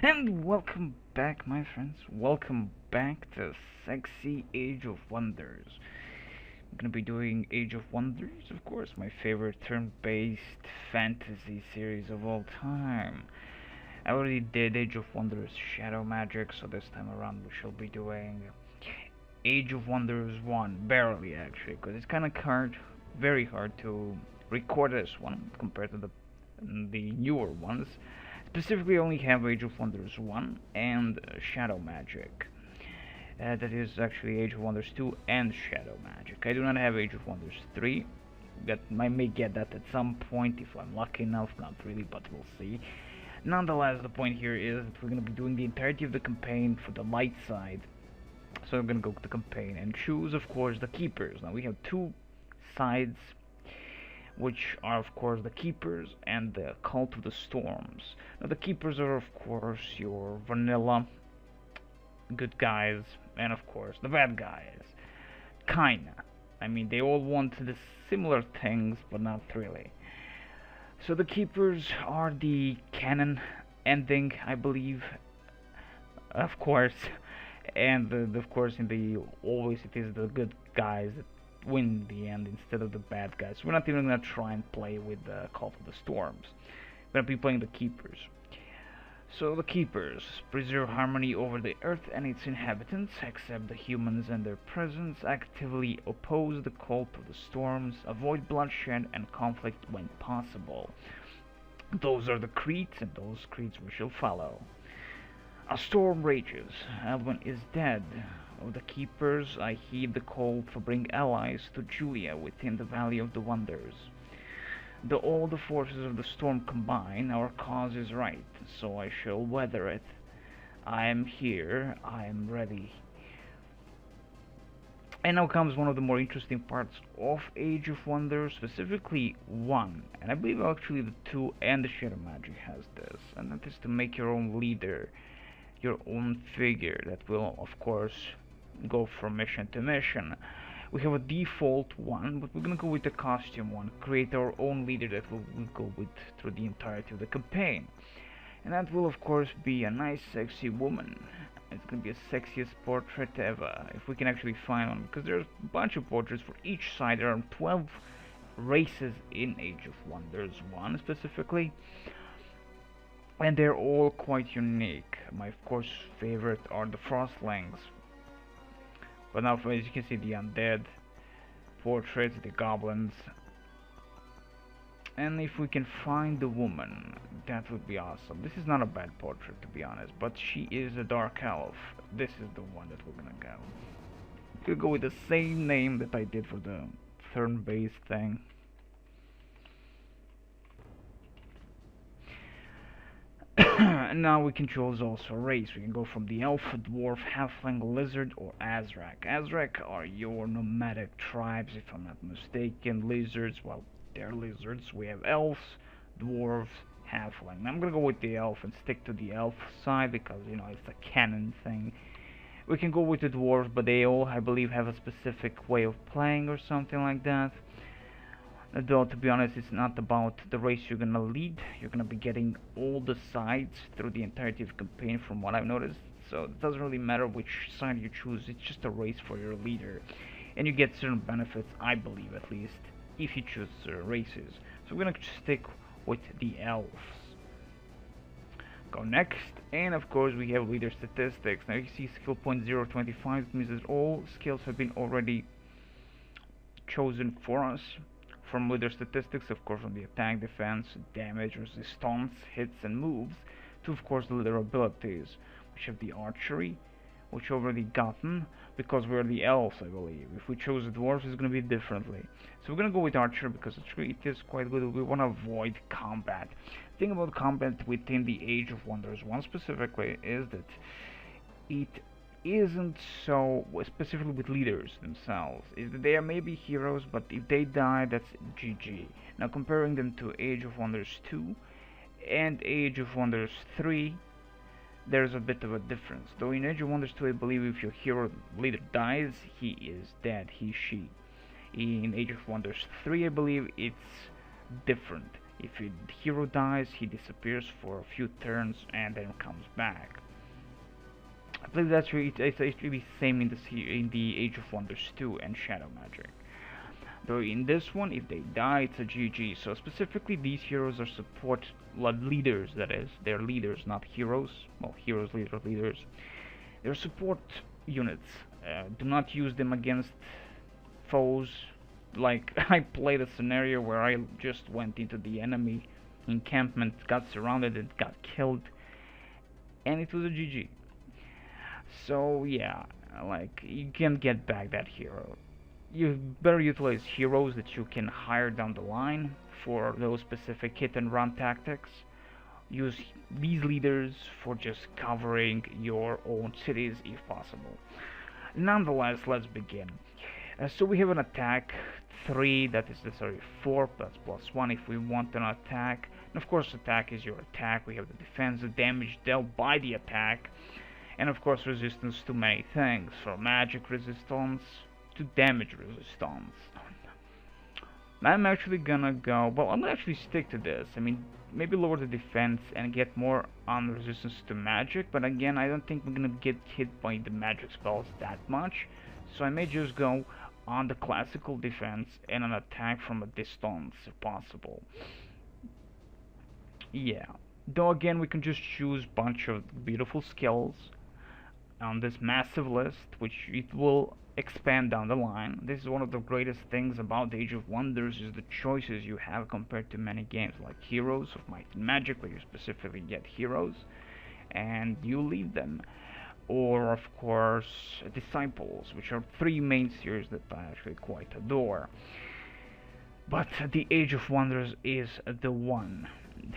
And welcome back, my friends. Welcome back to Sexy Age of Wonders. I'm gonna be doing Age of Wonders, of course, my favorite turn-based fantasy series of all time. I already did Age of Wonders Shadow Magic, so this time around we shall be doing Age of Wonders 1, barely actually, because it's kind of hard, very hard to record this one compared to the newer ones. Specifically, only have Age of Wonders 1 and Shadow Magic. That is actually Age of Wonders 2 and Shadow Magic. I do not have Age of Wonders 3. That I may get that at some point if I'm lucky enough, not really, but we'll see. Nonetheless, the point here is that we're going to be doing the entirety of the campaign for the light side. So I'm going to go to the campaign and choose, of course, the keepers. Now we have two sides, which are of course the Keepers and the Cult of the Storms. Now the Keepers are of course your vanilla good guys, and of course the bad guys. Kinda. I mean, they all want the similar things, but not really. So the Keepers are the canon ending, I believe, of course, and of course in the always it is the good guys that win the end instead of the bad guys. We're not even gonna try and play with the Call of the Storms. We're gonna be playing the Keepers. So the Keepers preserve harmony over the earth and its inhabitants, accept the humans and their presence, actively oppose the cult of the storms, avoid bloodshed and conflict when possible. Those are the creeds, and those creeds we shall follow. A storm rages. Alvin is dead. Of the Keepers, I heed the call to bring allies to Julia within the Valley of the Wonders. Though all the forces of the storm combine, our cause is right, so I shall weather it. I am here, I am ready. And now comes one of the more interesting parts of Age of Wonders, specifically 1. And I believe actually the 2 and the Shadow Magic has this, and that is to make your own leader, your own figure that will, of course, go from mission to mission. We have a default one, but we're gonna go with the costume one. Create our own leader that we'll go with through the entirety of the campaign. And that will of course be a nice sexy woman. It's gonna be a sexiest portrait ever, if we can actually find one, because there's a bunch of portraits for each side. There are 12 races in Age of Wonders 1 specifically, and they're all quite unique. My of course favorite are the Frostlings. But now, as you can see, the undead portraits, the goblins, and if we can find the woman, that would be awesome. This is not a bad portrait, to be honest, but she is a dark elf. This is the one that we're gonna go. Could go with the same name that I did for the turn-based thing. And now we can choose also race. We can go from the elf, dwarf, halfling, lizard, or Azrak. Azrak are your nomadic tribes, if I'm not mistaken. Lizards, well, they're lizards. We have elves, dwarves, halfling. I'm gonna go with the elf and stick to the elf side because, you know, it's a canon thing. We can go with the dwarves, but they all, I believe, have a specific way of playing or something like that. Though, to be honest, it's not about the race you're gonna lead. You're gonna be getting all the sides through the entirety of the campaign, from what I've noticed. So it doesn't really matter which side you choose. It's just a race for your leader, and you get certain benefits, I believe at least, if you choose races. So we're gonna stick with the elves. Go next, and of course we have leader statistics. Now you see skill point 025. It means that all skills have been already chosen for us. From leader statistics, of course, from the attack, defense, damage, resistance, hits, and moves, to of course the leader abilities, which have the archery, which already gotten, because we're the elves, I believe. If we chose the dwarves, it's going to be differently. So we're going to go with archer, because actually it is quite good. We want to avoid combat. The thing about combat within the Age of Wonders 1 specifically is that it isn't so, specifically with leaders themselves, is that they are maybe heroes, but if they die, that's GG. Now comparing them to Age of Wonders 2 and Age of Wonders 3, there's a bit of a difference. Though in Age of Wonders 2, I believe if your hero leader dies, he is dead, he, she. In Age of Wonders 3, I believe it's different. If the hero dies, he disappears for a few turns and then comes back. I believe that's really, it's really the same in the Age of Wonders 2 and Shadow Magic. Though in this one, if they die, it's a GG. So specifically, these heroes are support leaders. That is, they're leaders, not heroes. Well, heroes, leaders. They're support units. Do not use them against foes. Like I played a scenario where I just went into the enemy encampment, got surrounded, and got killed, and it was a GG. So yeah, like you can't get back that hero. You better utilize heroes that you can hire down the line for those specific hit and run tactics. Use these leaders for just covering your own cities if possible. Nonetheless, let's begin. So we have an attack 3, that is, sorry, 4, that's +1 if we want an attack. And of course, attack is your attack. We have the defense, the damage dealt by the attack, and of course resistance to many things, from magic resistance to damage resistance. I'm actually gonna go, well, I'm gonna actually stick to this. I mean, maybe lower the defense and get more on resistance to magic, but again, I don't think we're gonna get hit by the magic spells that much, so I may just go on the classical defense and an attack from a distance if possible. Yeah, though again, we can just choose a bunch of beautiful skills on this massive list, which it will expand down the line. This is one of the greatest things about Age of Wonders, is the choices you have compared to many games like Heroes of Might and Magic, where you specifically get heroes and you lead them, or of course Disciples, which are 3 main series that I actually quite adore. But the Age of Wonders is the one,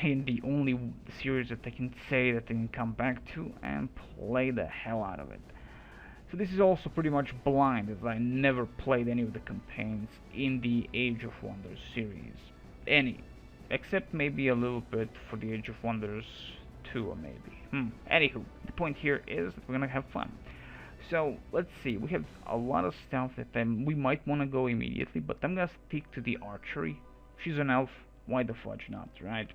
and the only series that I can say that I can come back to and play the hell out of it. So this is also pretty much blind, as I never played any of the campaigns in the Age of Wonders series. Any. Except maybe a little bit for the Age of Wonders 2 or maybe. Anywho, the point here is that we're gonna have fun. So, let's see, we have a lot of stuff that we might want to go immediately, but I'm gonna stick to the archery. She's an elf, why the fudge not, right?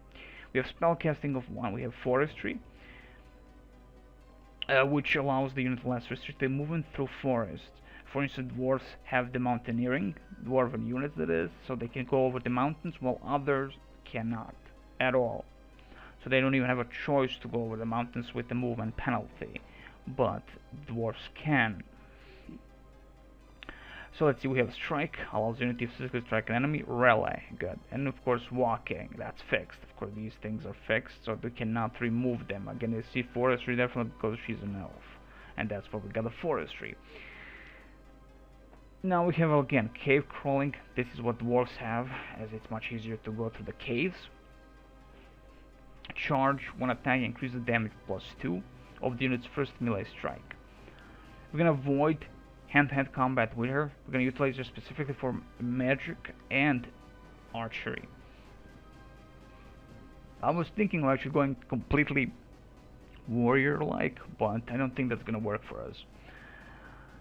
We have spellcasting of 1, we have forestry, which allows the unit less restricted movement through forests. For instance, dwarves have the mountaineering, dwarven units that is, so they can go over the mountains, while others cannot at all. So they don't even have a choice to go over the mountains with the movement penalty, but dwarves can. So let's see, we have strike, allows unit to physically strike an enemy, relay, good, and of course walking, that's fixed. Of course these things are fixed, so they cannot remove them. Again, you see forestry definitely because she's an elf, and that's why we got the forestry. Now we have again cave crawling. This is what dwarves have, as it's much easier to go through the caves. Charge, one attack, increase the damage +2 of the unit's first melee strike. We're gonna avoid hand-to-hand combat with her. We're gonna utilize her specifically for magic and archery. I was thinking of actually going completely warrior-like, but I don't think that's gonna work for us.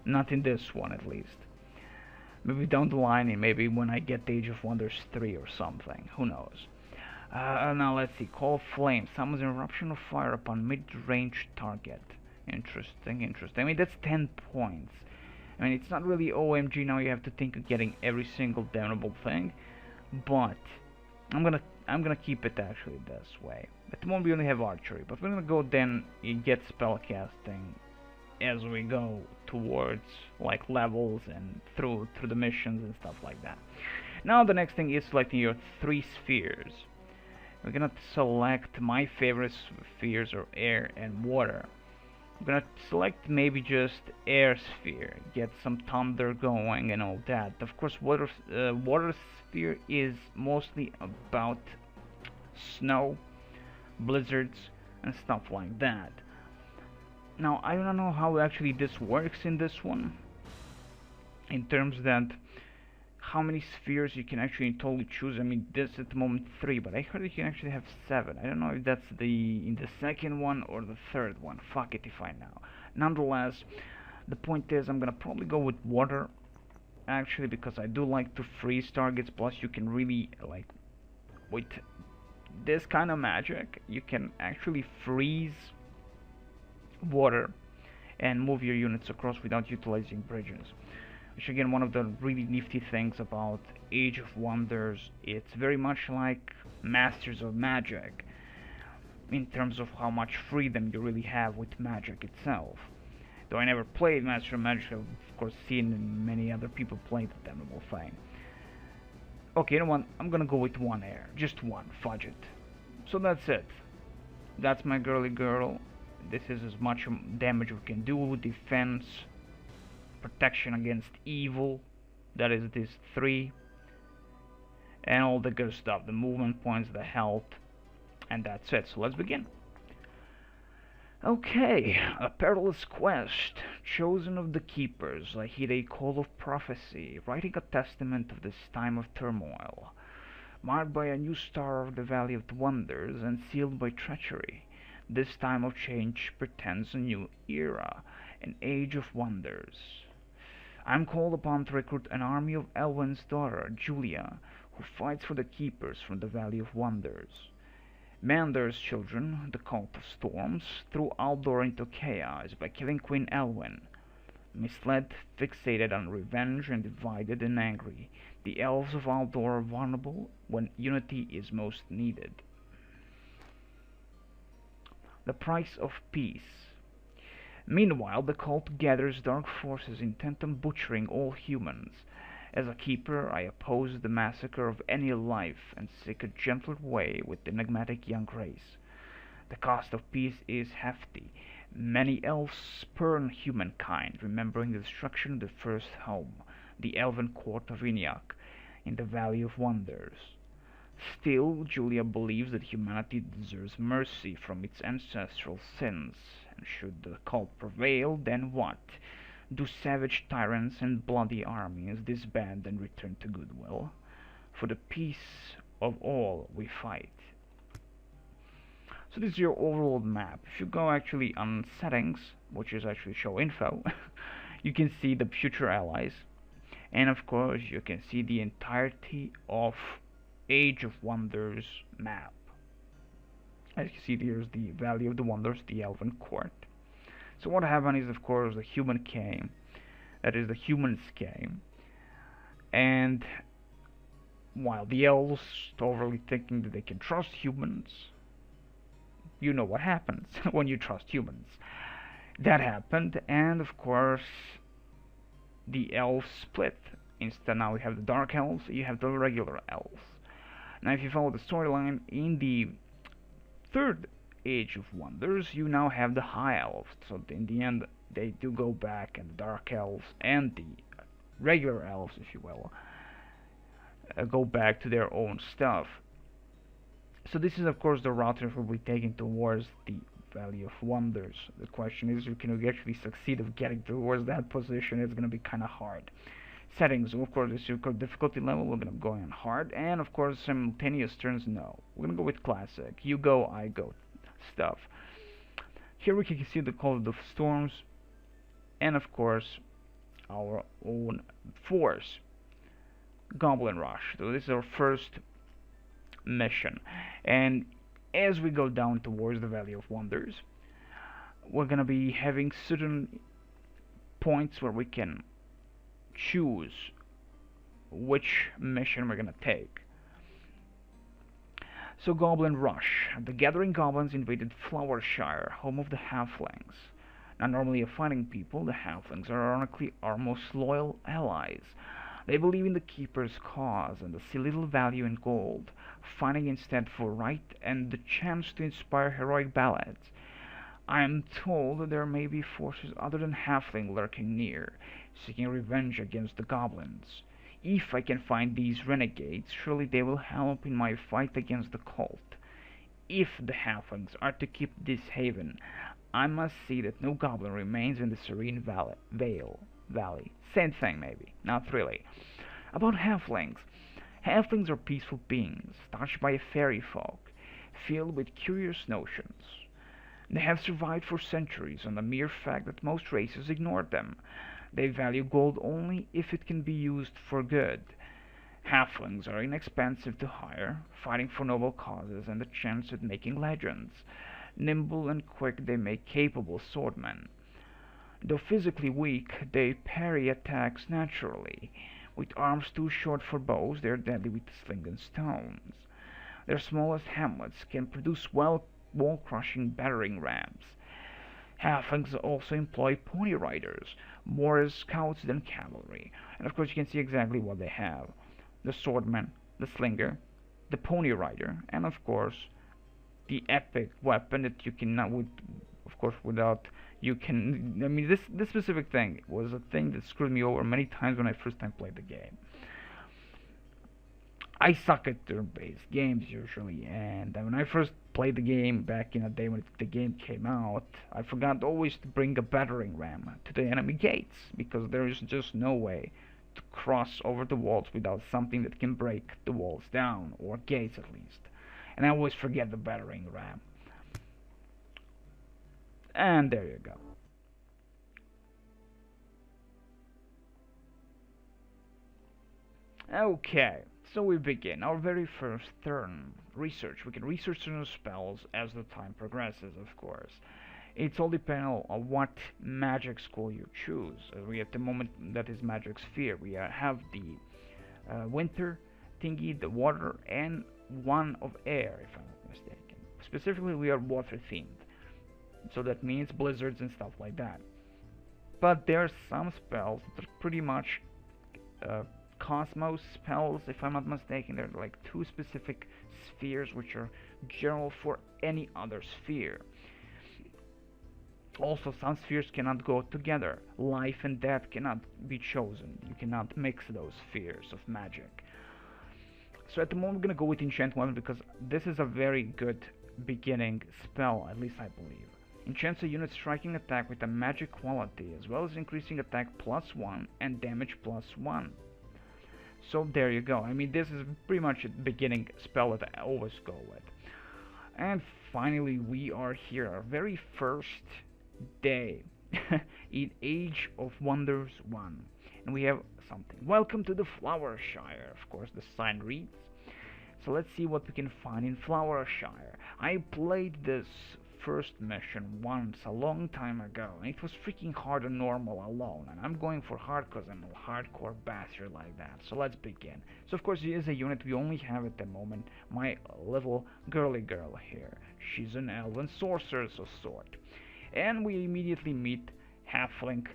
Not in this one, at least. Maybe down the line, and maybe when I get the Age of Wonders 3 or something. Who knows? Now let's see. Call Flame. Summons an eruption of fire upon mid-range target. Interesting. I mean, that's 10 points. I mean, it's not really OMG now. You have to think of getting every single damnable thing, but I'm gonna keep it actually this way. At the moment we only have archery, but we're gonna go then get spellcasting as we go towards like levels and through the missions and stuff like that. Now the next thing is selecting your 3 spheres. We're gonna select my favorite spheres are air and water. I'm gonna select maybe just air sphere, get some thunder going and all that. Of course, water sphere is mostly about snow, blizzards, and stuff like that. Now, I don't know how actually this works in this one, in terms that how many spheres you can actually totally choose. I mean, this at the moment 3, but I heard you can actually have 7. I don't know if that's in the second one or the third one. Fuck it if I know. Nonetheless, the point is I'm gonna probably go with water, actually, because I do like to freeze targets. Plus, you can really like with this kind of magic, you can actually freeze water and move your units across without utilizing bridges. Which again, one of the really nifty things about Age of Wonders, it's very much like Masters of Magic in terms of how much freedom you really have with magic itself. Though I never played Master of Magic, I've of course seen many other people play the damnable thing. Okay, you know what? I'm gonna go with one air. Just one. Fudge it. So that's it. That's my girly girl. This is as much damage we can do. Defense, protection against evil. That is this 3. And all the good stuff. The movement points, the health. And that's it. So let's begin. Okay, a perilous quest, chosen of the keepers. I heed a call of prophecy, writing a testament of this time of turmoil, marked by a new star of the Valley of the Wonders and sealed by treachery. This time of change portends a new era, an age of wonders. I am called upon to recruit an army of Elwyn's daughter, Julia, who fights for the keepers from the Valley of Wonders. Mander's children, the Cult of Storms, threw Aldor into chaos by killing Queen Elwyn. Misled, fixated on revenge, and divided and angry, the elves of Aldor are vulnerable when unity is most needed. The price of peace. Meanwhile, the cult gathers dark forces intent on butchering all humans. As a keeper, I oppose the massacre of any life and seek a gentler way with the enigmatic young race. The cost of peace is hefty. Many elves spurn humankind, remembering the destruction of the first home, the elven court of Eniac, in the Valley of Wonders. Still, Julia believes that humanity deserves mercy from its ancestral sins, and should the cult prevail, then what? Do savage tyrants and bloody armies disband and return to goodwill? For the peace of all we fight. So this is your overall map. If you go actually on settings, which is actually show info, you can see the future allies, and of course you can see the entirety of Age of Wonders map. As you see, here's the Valley of the Wonders, the Elven Court. So what happened is, of course, the human came. That is, the humans came. And while the elves overly thinking that they can trust humans, you know what happens when you trust humans. That happened, and of course, the elves split. Instead, now we have the dark elves, you have the regular elves. Now, if you follow the storyline in the third Age of Wonders, you now have the High Elves. So in the end, they do go back, and the Dark Elves and the regular Elves, if you will, go back to their own stuff. So this is, of course, the route that will be taken towards the Valley of Wonders. The question is, can we actually succeed of getting towards that position? It's going to be kind of hard. Settings, of course, this is your difficulty level. We're going to go on hard, and of course, simultaneous turns. No, we're going to go with classic. You go, I go stuff. Here we can see the Call of the Storms, and of course our own force, Goblin Rush. So this is our first mission, and as we go down towards the Valley of Wonders, we're gonna be having certain points where we can choose which mission we're gonna take. So Goblin Rush. The gathering goblins invaded Flowershire, home of the Halflings. Not normally a fighting people, the Halflings are ironically our most loyal allies. They believe in the Keeper's cause and see little value in gold, fighting instead for right and the chance to inspire heroic ballads. I am told that there may be forces other than Halfling lurking near, seeking revenge against the goblins. If I can find these renegades, surely they will help in my fight against the cult. If the Halflings are to keep this haven, I must see that no goblin remains in the serene valley. Same thing, maybe. Not really. About Halflings. Halflings are peaceful beings, touched by a fairy folk, filled with curious notions. They have survived for centuries on the mere fact that most races ignored them. They value gold only if it can be used for good. Halflings are inexpensive to hire, fighting for noble causes and a chance at making legends. Nimble and quick, they make capable swordmen. Though physically weak, they parry attacks naturally. With arms too short for bows, they are deadly with sling and stones. Their smallest hamlets can produce wall-crushing battering rams. Halflings also employ pony riders, more as scouts than cavalry. And of course you can see exactly what they have. The swordman, the slinger, the pony rider, and of course the epic weapon that you cannot, of course, without you can. I mean, this specific thing was a thing that screwed me over many times when I first time played the game. I suck at turn-based games usually, and when I first played the game back in the day when the game came out, I forgot always to bring a battering ram to the enemy gates because there is just no way to cross over the walls without something that can break the walls down, or gates at least. And I always forget the battering ram. And there you go. Okay, so we begin our very first turn. Research. We can research certain spells as the time progresses, of course. It's all depending on what magic school you choose. We at the moment that is magic sphere. We have the winter thingy, the water, and one of air, if I'm not mistaken. Specifically, we are water themed, so that means blizzards and stuff like that. But there are some spells that are pretty much cosmos spells, if I'm not mistaken. There are like two specific spheres which are general for any other sphere. Also, some spheres cannot go together. Life and death cannot be chosen. You cannot mix those spheres of magic. So at the moment, I'm gonna go with Enchant Weapon because this is a very good beginning spell, at least I believe. Enchants a unit striking attack with a magic quality, as well as increasing attack +1 and damage +1. So there you go. I mean, this is pretty much a beginning spell that I always go with. And finally, we are here, our very first day in Age of Wonders 1. And we have something. Welcome to the Flower Shire, of course, the sign reads. So let's see what we can find in Flower Shire. I played this first mission once a long time ago, and it was freaking hard on normal alone, and I'm going for hard because I'm a hardcore bastard like that. So let's begin. So of course, it is a unit we only have at the moment, my little girly girl here. She's an elven sorceress of sort. And we immediately meet Halfling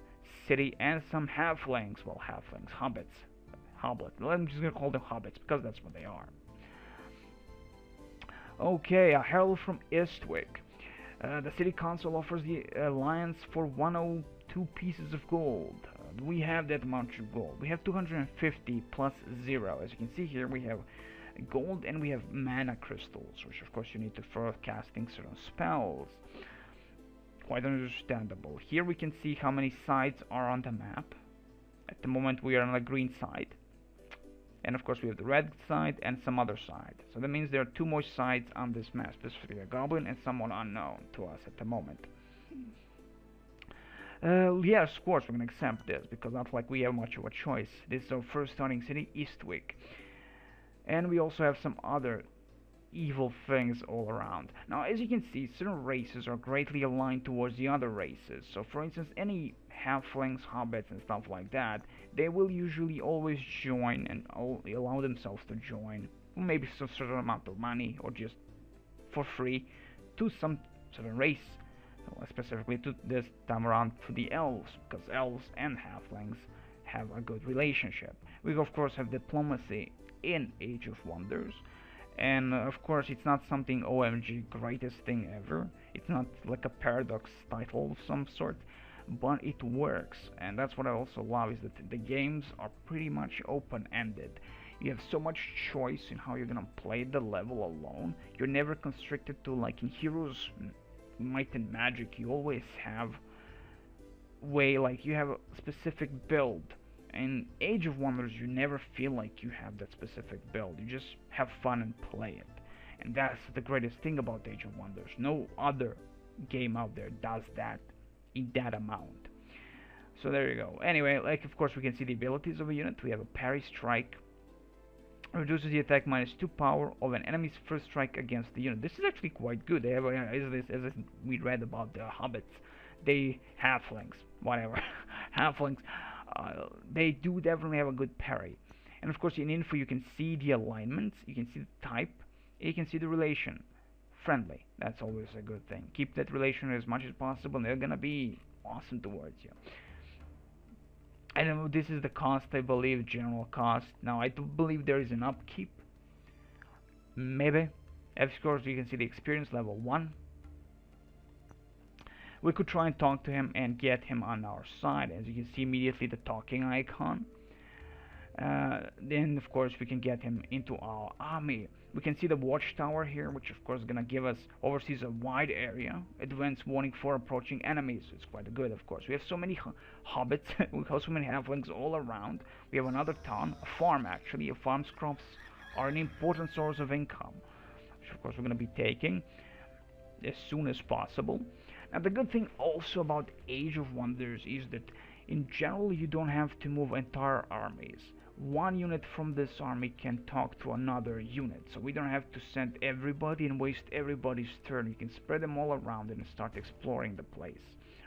City and some halflings, well, halflings, hobbits. I'm just gonna call them hobbits because that's what they are. Okay, a herald from Eastwick. The city council offers the alliance for 102 pieces of gold. We have that much gold. We have 250 plus 0. As you can see here, we have gold and we have mana crystals, which of course you need to for casting certain spells. Quite understandable. Here we can see how many sides are on the map. At the moment we are on the green side. And of course we have the red side and some other side. So that means there are two more sides on this map, specifically a goblin and someone unknown to us at the moment. Yes, of course we're gonna accept this, because not like we have much of a choice. This is our first starting city, Eastwick. And we also have some other evil things all around. Now, as you can see, certain races are greatly aligned towards the other races. So for instance, any halflings, hobbits and stuff like that, they will usually always join and allow themselves to join, maybe some certain amount of money or just for free, to some certain race. Specifically to this time around to the elves, because elves and halflings have a good relationship. We of course have diplomacy in Age of Wonders, and of course it's not something OMG greatest thing ever. It's not like a paradox title of some sort, but it works, and that's what I also love, is that the games are pretty much open-ended. You have so much choice in how you're gonna play the level alone. You're never constricted to, like in Heroes, Might and Magic, you always have you have a specific build. In Age of Wonders, you never feel like you have that specific build. You just have fun and play it. And that's the greatest thing about Age of Wonders. No other game out there does that in that amount. So there you go. Anyway, of course we can see the abilities of a unit. We have a parry strike, Reduces the attack minus 2 power of an enemy's first strike against the unit. This is actually quite good. They have, as we read about the hobbits, they halflings, whatever, halflings. They do definitely have a good parry. And of course, in info, you can see the alignments, you can see the type, and you can see the relation. Friendly. That's always a good thing. Keep that relation as much as possible, and they're gonna be awesome towards you. I don't know, this is the cost, I believe, general cost. Now, I do believe there is an upkeep. Maybe. Of course, you can see the experience level 1. We could try and talk to him and get him on our side. As you can see immediately the talking icon. Then, of course, we can get him into our army. We can see the watchtower here, which of course is gonna give us oversees a wide area. Advanced warning for approaching enemies. It's quite good, of course. We have so many hobbits. We have so many halflings all around. We have another town, a farm actually. A farm's crops are an important source of income, which of course we're gonna be taking as soon as possible. Now, the good thing also about Age of Wonders is that in general you don't have to move entire armies. One unit from this army can talk to another unit, so we don't have to send everybody and waste everybody's turn. You can spread them all around and start exploring the place,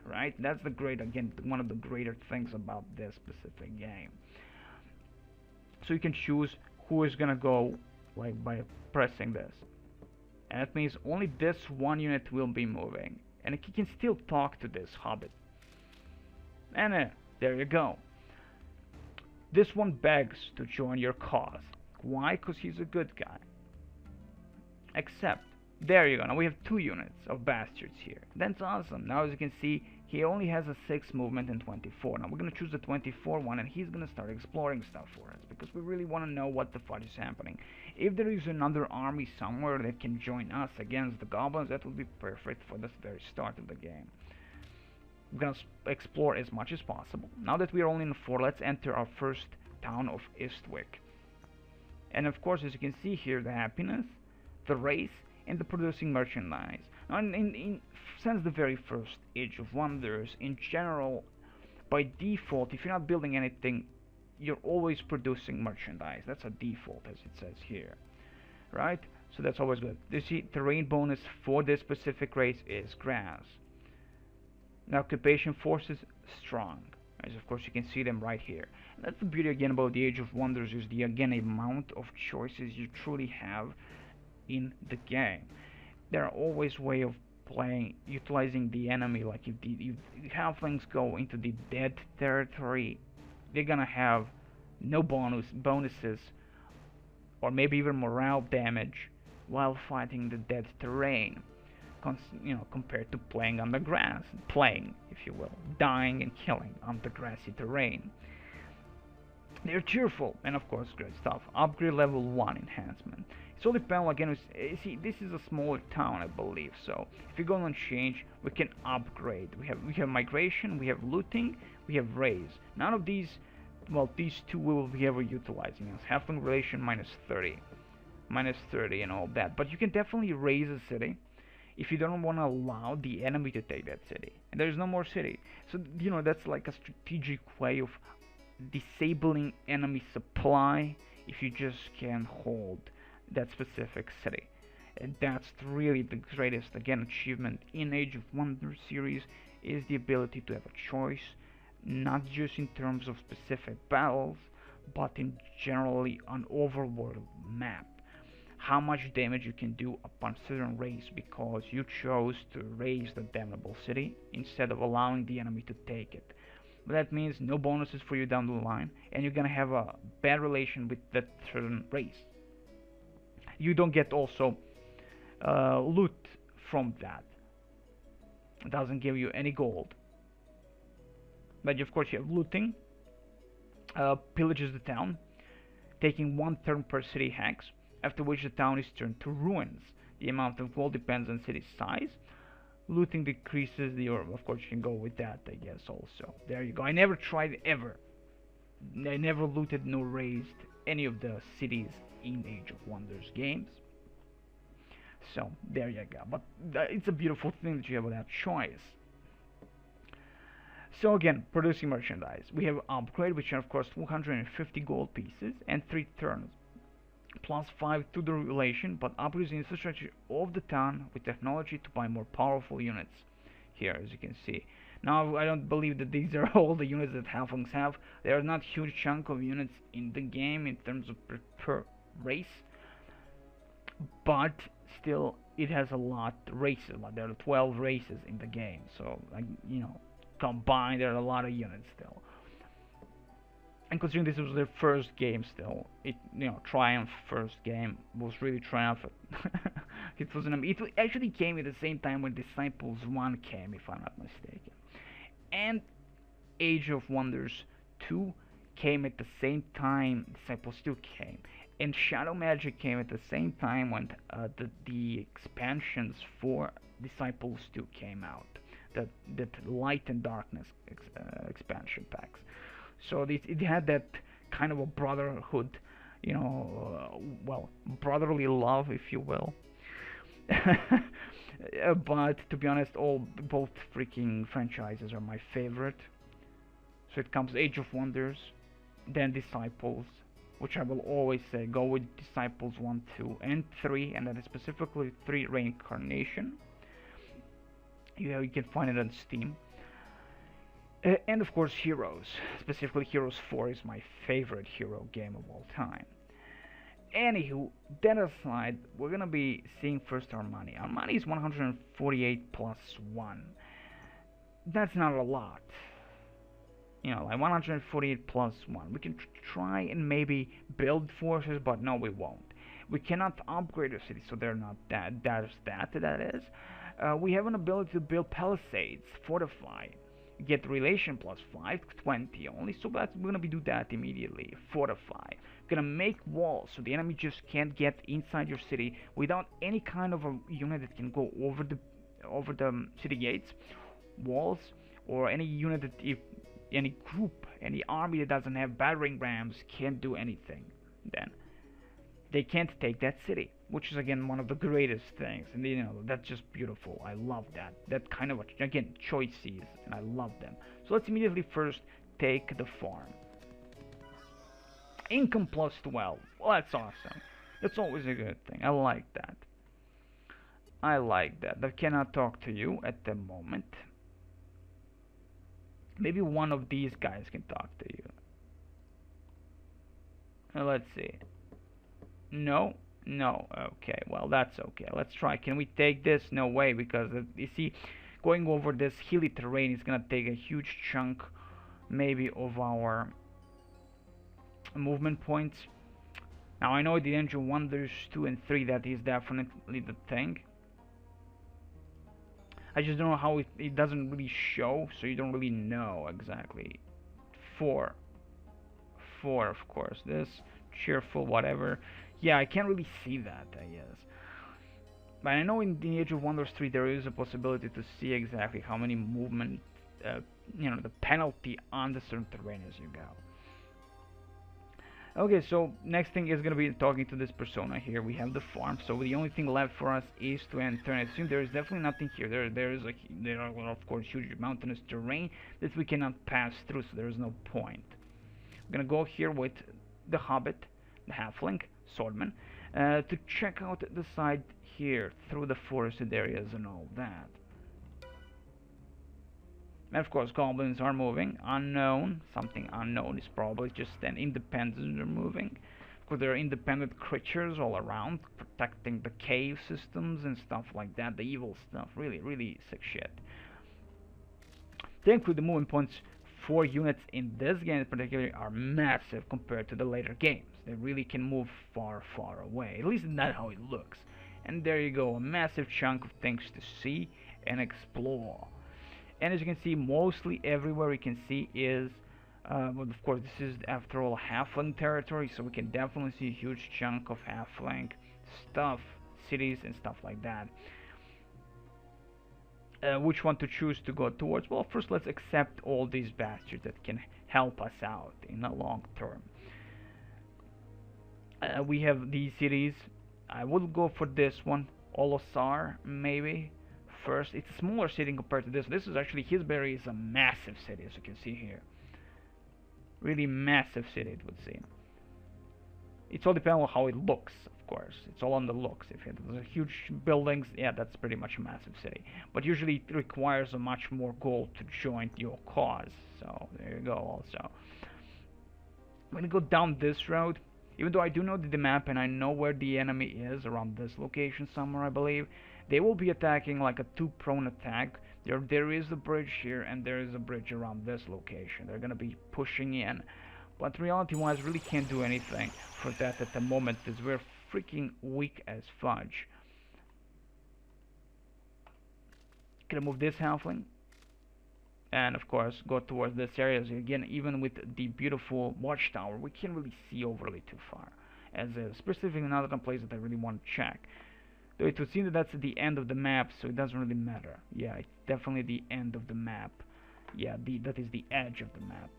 right? That's the great, again, one of the greater things about this specific game. So you can choose who is gonna go, like, by pressing this, and that means only this one unit will be moving, and he can still talk to this hobbit. And there you go. This one begs to join your cause. Why? Because he's a good guy. Except, there you go. Now we have 2 units of bastards here. That's awesome. Now as you can see, he only has a 6 movement and 24. Now we're going to choose the 24 one, and he's going to start exploring stuff for us, because we really want to know what the fudge is happening. If there is another army somewhere that can join us against the goblins, that would be perfect for the very start of the game. We're gonna explore as much as possible. Now that we are only in 4, let's enter our first town of Eastwick. And of course, as you can see here, the happiness, the race, and the producing merchandise. Now, since the very first Age of Wonders, in general, by default, if you're not building anything, you're always producing merchandise. That's a default, as it says here, right? So that's always good. You see, terrain bonus for this specific race is grass. Now, occupation forces strong, as of course you can see them right here. And that's the beauty again about the Age of Wonders, is the amount of choices you truly have in the game. There are always ways of playing, utilizing the enemy. Like if halflings go into the dead territory, they're gonna have no bonuses, or maybe even morale damage while fighting the dead terrain. Compared to playing on the grass, if you will, dying and killing on the grassy terrain. They're cheerful, and of course, great stuff. Upgrade level 1 enhancement. It's all dependent, again, see, this is a smaller town, I believe, so if you go on change, we can upgrade. We have migration, we have looting, we have raise. None of these, well, these 2 we will be ever utilizing. As halfling relation minus 30, and all that. But you can definitely raise a city if you don't want to allow the enemy to take that city, and there's no more city. So that's like a strategic way of disabling enemy supply if you just can't hold that specific city. And that's really the greatest, again, achievement in Age of Wonders series, is the ability to have a choice, not just in terms of specific battles, but in generally an overworld map. How much damage you can do upon certain race because you chose to raise the damnable city instead of allowing the enemy to take it. But that means no bonuses for you down the line, and you're gonna have a bad relation with that certain race. You don't get also loot from that. It doesn't give you any gold. But of course you have looting, pillages the town, taking 1 turn per city hex, after which the town is turned to ruins. The amount of gold depends on city size. Looting decreases the orb. Of course you can go with that, I guess, also. There you go. I never tried ever. I never looted nor raised any of the cities in Age of Wonders games. So, there you go. But it's a beautiful thing that you have that choice. So again, producing merchandise. We have upgrade, which are of course 250 gold pieces and 3 turns. plus 5 to the relation, but upgrades the infrastructure of the town with technology to buy more powerful units. Here, as you can see. Now, I don't believe that these are all the units that halflings have. There are not huge chunk of units in the game in terms of per race, but still, it has a lot races. Like there are 12 races in the game, so like combined, there are a lot of units still. And considering this was their first game, still, Triumph first game was really triumphant. It actually came at the same time when Disciples 1 came, if I'm not mistaken. And Age of Wonders 2 came at the same time Disciples 2 came. And Shadow Magic came at the same time when the expansions for Disciples 2 came out. That Light and Darkness expansion packs. So it had that kind of a brotherhood, brotherly love, if you will. But to be honest, both freaking franchises are my favorite. So it comes Age of Wonders, then Disciples, which I will always say go with Disciples 1, 2, and 3, and that is specifically 3 Reincarnation. You can find it on Steam. And of course Heroes, specifically Heroes 4 is my favorite hero game of all time. Anywho, that aside, we're gonna be seeing first our money. Our money is 148 plus 1. That's not a lot. Like 148 plus 1. We can try and maybe build forces, but no, we won't. We cannot upgrade the city, so they're not that. That is. We have an ability to build palisades, fortify. Get relation plus 5, 20 only, so we're gonna do that immediately. Fortify. We're gonna make walls so the enemy just can't get inside your city without any kind of a unit that can go over the city gates, walls, or any unit that any group, any army that doesn't have battering rams can't do anything. Then they can't take that city, which is again one of the greatest things, and that's just beautiful. I love that kind of again choices, and I love them. So let's immediately first take the farm. Income plus 12. Well, that's awesome. That's always a good thing. I like that. I cannot talk to you at the moment. Maybe one of these guys can talk to you. Let's see. No. Okay, well, that's okay. Let's try. Can we take this? No way, because you see, going over this hilly terrain is gonna take a huge chunk, maybe, of our movement points. Now I know the Age of Wonders 2 and 3, that is definitely the thing. I just don't know how it doesn't really show, so you don't really know exactly. 4, of course. This cheerful, whatever. Yeah, I can't really see that, I guess. But I know in the Age of Wonders 3 there is a possibility to see exactly how many movement, the penalty on the certain terrain as you go. Okay, so next thing is gonna be talking to this persona here. We have the farm, so the only thing left for us is to enter. And I assume there is definitely nothing here. There are of course huge mountainous terrain that we cannot pass through, so there is no point. I'm gonna go here with the Hobbit, the Halfling, Swordman, to check out the side here through the forested areas and all that. And of course, goblins are moving. Unknown, something unknown is probably just an independent they're moving. Of course, there are independent creatures all around, protecting the cave systems and stuff like that. The evil stuff, really, really sick shit. Thankfully, the movement points for units in this game in particular are massive compared to the later games. They really can move far, far away. At least that's how it looks. And there you go, a massive chunk of things to see and explore. And as you can see, mostly everywhere we can see is, well, of course, this is after all halfling territory, so we can definitely see a huge chunk of halfling stuff, cities and stuff like that. Which one to choose to go towards? Well, first let's accept all these bastards that can help us out in the long term. We have these cities. I would go for this one, Olosar, maybe. First, it's a smaller city compared to this. This is actually, Hisbury is a massive city, as you can see here. Really massive city, it would seem. It's all depending on how it looks, of course. It's all on the looks. If it was a huge buildings, yeah, that's pretty much a massive city. But usually it requires a much more gold to join your cause. So there you go. Also, I'm gonna go down this road. Even though I do know the map and I know where the enemy is, around this location somewhere, I believe, they will be attacking like a two-prone attack. There is a bridge here and there is a bridge around this location. They're gonna be pushing in, but reality-wise, really can't do anything for that at the moment, as we're freaking weak as fudge. Gonna move this halfling, and of course go towards this area. So again, even with the beautiful watchtower, we can't really see overly too far, as specifically another place that I really want to check. Though it would seem that that's the end of the map, so it doesn't really matter. Yeah, it's definitely the end of the map. Yeah, that is the edge of the map.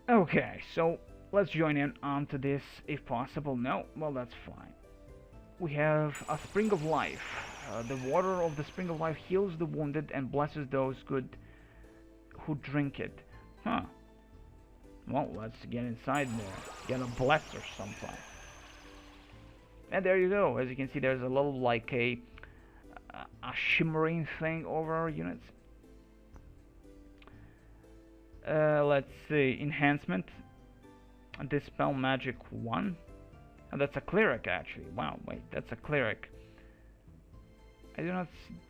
Okay, so let's join in onto this if possible. No, well, that's fine. We have a Spring of Life. The water of the Spring of Life heals the wounded and blesses those good who drink it. Huh. Well, let's get inside there. Get a bless or something. And there you go. As you can see, there's a little like a shimmering thing over our units. Let's see. Enhancement. Dispel Magic 1. Oh, that's a cleric actually. Wow, wait, that's a cleric. I do not.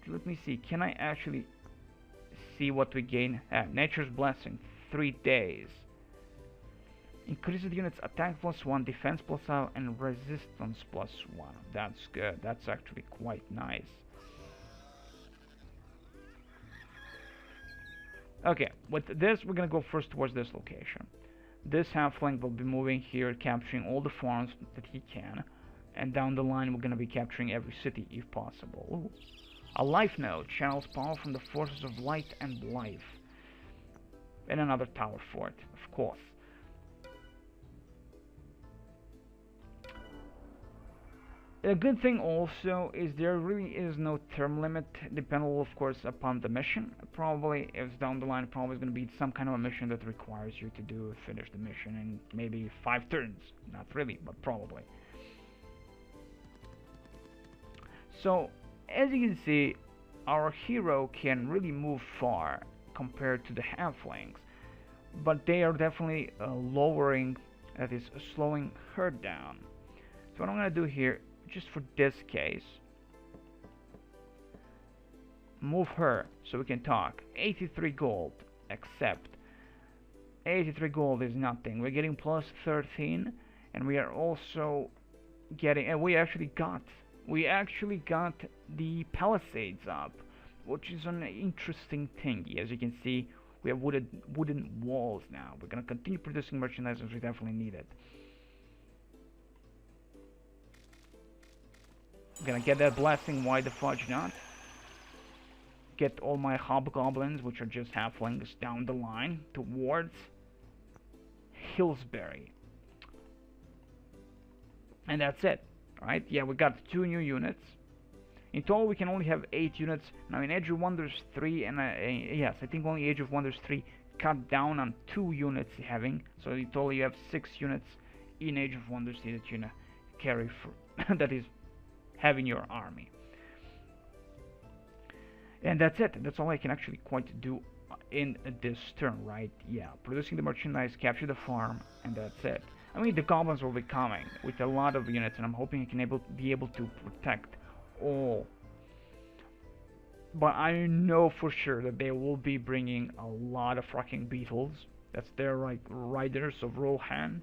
Let me see. Can I actually see what we gain? Nature's Blessing. 3 days. Increases the unit's attack +1, defense +1, and resistance +1. That's good. That's actually quite nice. Okay, with this, we're gonna go first towards this location. This halfling will be moving here, capturing all the farms that he can, and down the line we're gonna be capturing every city if possible. Ooh. A life node channels power from the forces of light and life. And another tower fort, of course. A good thing also is there really is no term limit, depending of course upon the mission. Probably if down the line probably is going to be some kind of a mission that requires you to finish the mission in maybe 5 turns. Not really, but probably. So as you can see, our hero can really move far compared to the halflings, but they are definitely lowering, that is slowing her down. So what I'm going to do here, just for this case, move her so we can talk. 83 gold, accept. 83 gold is nothing. We're getting +13, and we are also getting, and we actually got the palisades up, which is an interesting thingy. As you can see, we have wooden walls now. We're gonna continue producing merchandise as we definitely need it. Gonna get that blessing, why the fudge not? Get all my hobgoblins, which are just halflings, down the line towards Hillsbury. And that's it, right? Yeah, we got 2 new units. In total, we can only have 8 units. Now in Age of Wonders 3, and yes, I think only Age of Wonders 3 cut down on 2 units having. So in total, you have 6 units in Age of Wonders 3 that you carry for that is having your army. And that's it. That's all I can actually quite do in this turn, right? Yeah, producing the merchandise, capture the farm, and that's it. I mean, the goblins will be coming with a lot of units, and I'm hoping I can be able to protect all. But I know for sure that they will be bringing a lot of fucking beetles. That's their like riders of Rohan,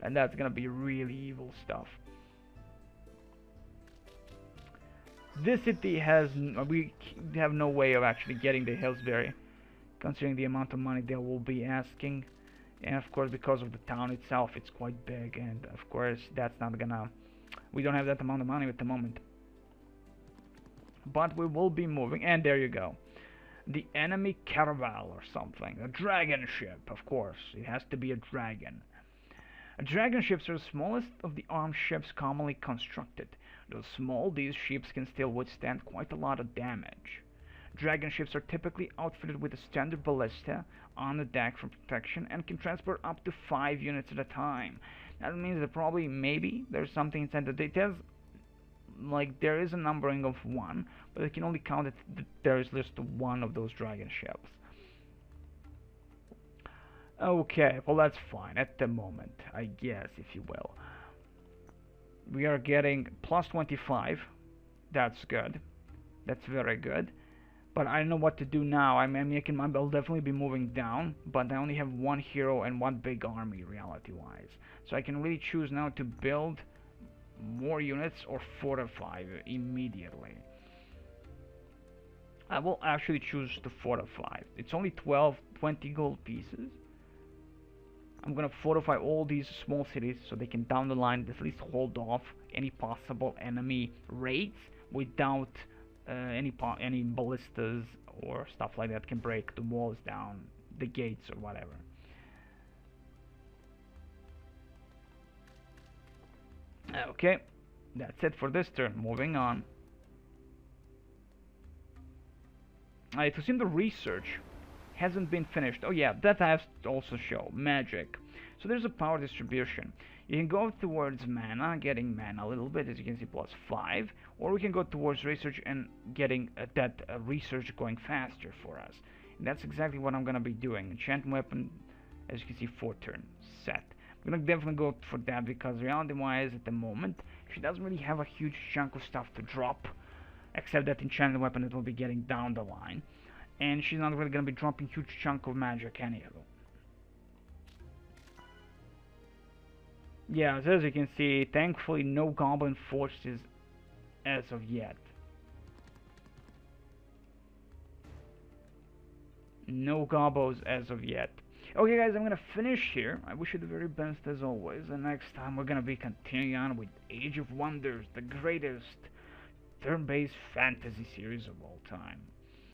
and that's gonna be really evil stuff. This city has, we have no way of actually getting the Hillsbury, considering the amount of money they will be asking, and of course because of the town itself, it's quite big, and of course that's not gonna, we don't have that amount of money at the moment. But we will be moving, and there you go. The enemy caravel or something, a dragon ship, of course, it has to be a dragon. Dragon ships are the smallest of the armed ships commonly constructed. Though small, these ships can still withstand quite a lot of damage. Dragon ships are typically outfitted with a standard ballista on the deck for protection and can transport up to 5 units at a time. That means that probably maybe there's something inside the details. Like there is a numbering of 1, but I can only count it there is just one of those dragon ships. Okay, well that's fine at the moment, I guess, if you will. We are getting plus 25. That's good. That's very good. But I don't know what to do now. I'll definitely be moving down, but I only have one hero and one big army, reality-wise. So I can really choose now to build more units or fortify immediately. I will actually choose to fortify. It's only 20 gold pieces. I'm gonna fortify all these small cities so they can down the line at least hold off any possible enemy raids without any ballistas or stuff like that can break the walls down, the gates or whatever. Okay, that's it for this turn. Moving on. It was in the research. Hasn't been finished. Oh yeah, that I have to also show. Magic. So there's a power distribution. You can go towards mana, getting mana a little bit, as you can see, plus 5. Or we can go towards research and getting that research going faster for us. And that's exactly what I'm going to be doing. Enchant weapon, as you can see, 4 turn set. I'm going to definitely go for that because reality-wise, at the moment, she doesn't really have a huge chunk of stuff to drop. Except that enchanted weapon that will be getting down the line. And she's not really going to be dropping huge chunk of magic anyhow. Yeah, so as you can see, thankfully no goblin forces as of yet. No gobos as of yet. Okay guys, I'm gonna finish here. I wish you the very best as always, and next time we're gonna be continuing on with Age of Wonders, the greatest turn-based fantasy series of all time.